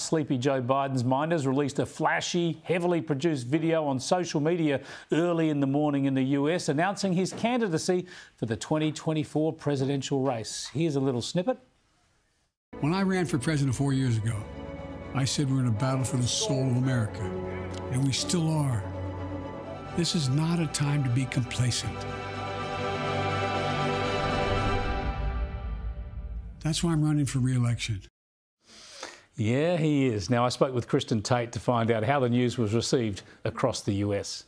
sleepy Joe Biden's mind has released a flashy, heavily produced video on social media early in the morning in the US announcing his candidacy for the 2024 presidential race. Here's a little snippet. When I ran for president 4 years ago, I said we're in a battle for the soul of America, and we still are. This is not a time to be complacent. That's why I'm running for re-election. Yeah, he is. Now, I spoke with Kristin Tate to find out how the news was received across the US.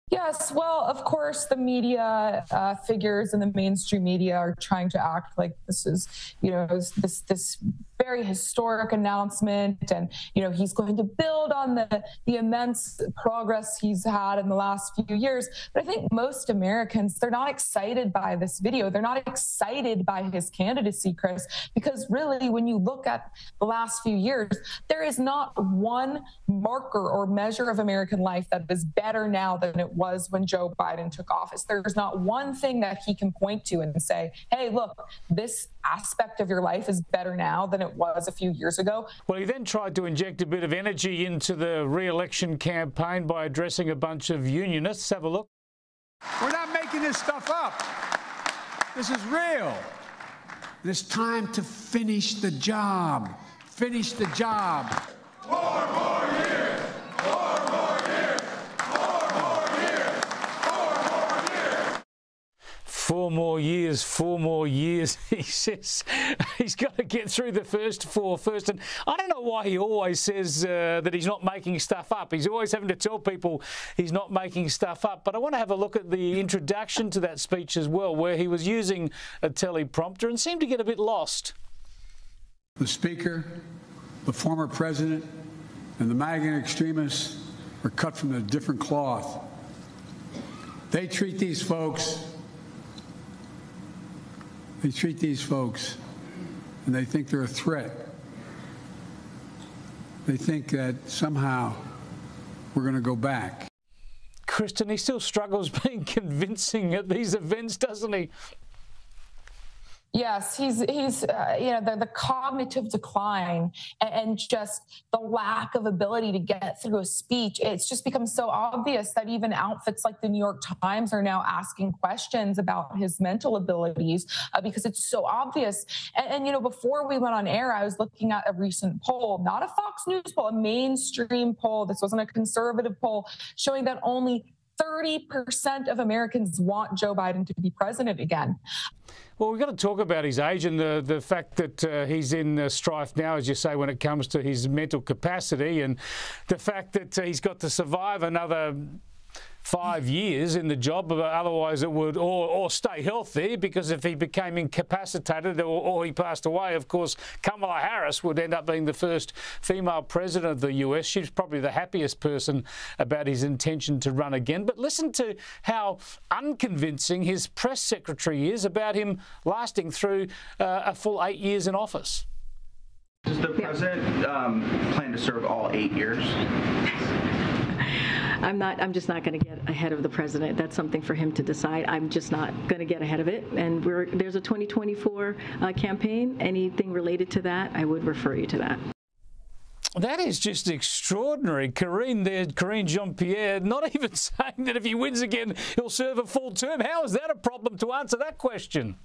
Yes, well, of course, the media figures in the mainstream media are trying to act like this is, this very historic announcement, and he's going to build on the immense progress he's had in the last few years. But I think most Americans, they're not excited by this video. They're not excited by his candidacy, Chris, because really, when you look at the last few years, there is not one marker or measure of American life that is better now than it was when Joe Biden took office. There's not one thing that he can point to and say, hey, look, this aspect of your life is better now than it was a few years ago. Well, he then tried to inject a bit of energy into the re-election campaign by addressing a bunch of unionists. Have a look. We're not making this stuff up. This is real. It's time to finish the job. Finish the job. 4 more years. 4 more years. 4 more years. 4 more years. 4 more years, 4 more years. He says he's got to get through the first 4 first. And I don't know why he always says that he's not making stuff up. He's always having to tell people he's not making stuff up. But I want to have a look at the introduction to that speech as well, where he was using a teleprompter and seemed to get a bit lost. The Speaker, the former President, and the MAGA extremists are cut from a different cloth. They treat these folks, and they think they're a threat. They think that somehow we're going to go back. Kristin, he still struggles being convincing at these events, doesn't he? Yes, he's the cognitive decline and just the lack of ability to get through a speech. It's just become so obvious that even outfits like the New York Times are now asking questions about his mental abilities because it's so obvious. And before we went on air, I was looking at a recent poll, not a Fox News poll, a mainstream poll. This wasn't a conservative poll, showing that only 30% of Americans want Joe Biden to be president again. Well, we've got to talk about his age and the fact that he's in strife now, as you say, when it comes to his mental capacity, and the fact that he's got to survive another 5 years in the job, otherwise it would, or stay healthy, because if he became incapacitated or he passed away, of course, Kamala Harris would end up being the first female president of the US. She's probably the happiest person about his intention to run again. But listen to how unconvincing his press secretary is about him lasting through a full 8 years in office. Does the president plan to serve all 8 years? I'm just not going to get ahead of the president. That's something for him to decide. I'm just not going to get ahead of it. And there's a 2024 campaign. Anything related to that, I would refer you to that. That is just extraordinary. Karine Jean-Pierre, not even saying that if he wins again, he'll serve a full term. How is that a problem to answer that question?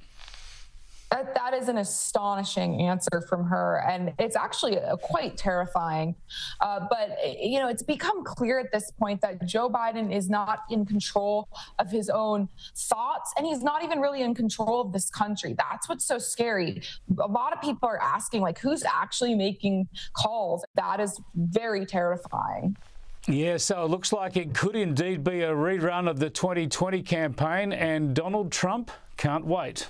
That is an astonishing answer from her, and it's actually quite terrifying. But it's become clear at this point that Joe Biden is not in control of his own thoughts, and he's not even really in control of this country. That's what's so scary. A lot of people are asking, who's actually making calls? That is very terrifying. Yeah, so it looks like it could indeed be a rerun of the 2020 campaign, and Donald Trump can't wait.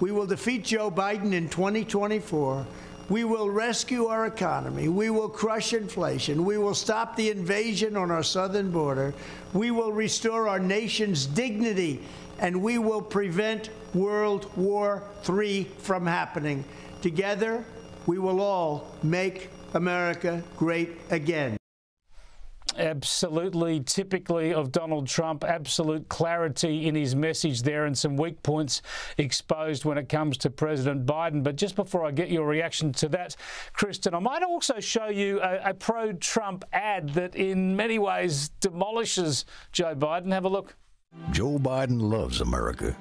We will defeat Joe Biden in 2024. We will rescue our economy. We will crush inflation. We will stop the invasion on our southern border. We will restore our nation's dignity, and we will prevent World War III from happening. Together, we will all make America great again. Absolutely typically of Donald Trump, absolute clarity in his message there and some weak points exposed when it comes to President Biden. But just before I get your reaction to that, Kristin, I might also show you a pro-Trump ad that in many ways demolishes Joe Biden. Have a look. Joe Biden loves America,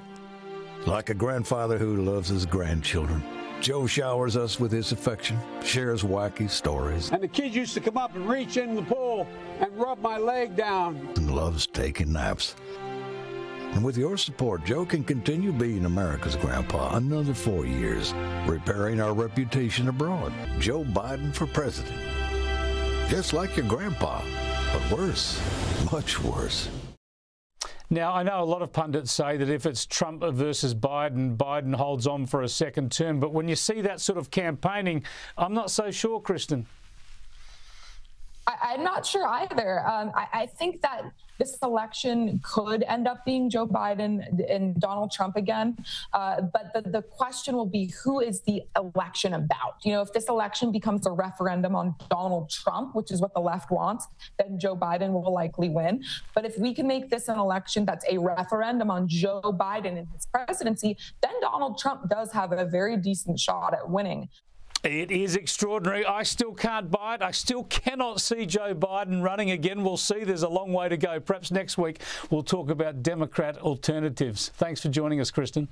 like a grandfather who loves his grandchildren. Joe showers us with his affection, shares wacky stories. And the kids used to come up and reach in the pool and rub my leg down. And loves taking naps. And with your support, Joe can continue being America's grandpa another 4 years, repairing our reputation abroad. Joe Biden for president. Just like your grandpa, but worse, much worse. Now, I know a lot of pundits say that if it's Trump versus Biden, Biden holds on for a second term. But when you see that sort of campaigning, I'm not so sure, Kristin. I'm not sure either. I think that this election could end up being Joe Biden and Donald Trump again. But the question will be, who is the election about? You know, if this election becomes a referendum on Donald Trump, which is what the left wants, then Joe Biden will likely win. But if we can make this an election that's a referendum on Joe Biden and his presidency, then Donald Trump does have a very decent shot at winning. It is extraordinary. I still can't buy it. I still cannot see Joe Biden running again. We'll see. There's a long way to go. Perhaps next week we'll talk about Democrat alternatives. Thanks for joining us, Kristin.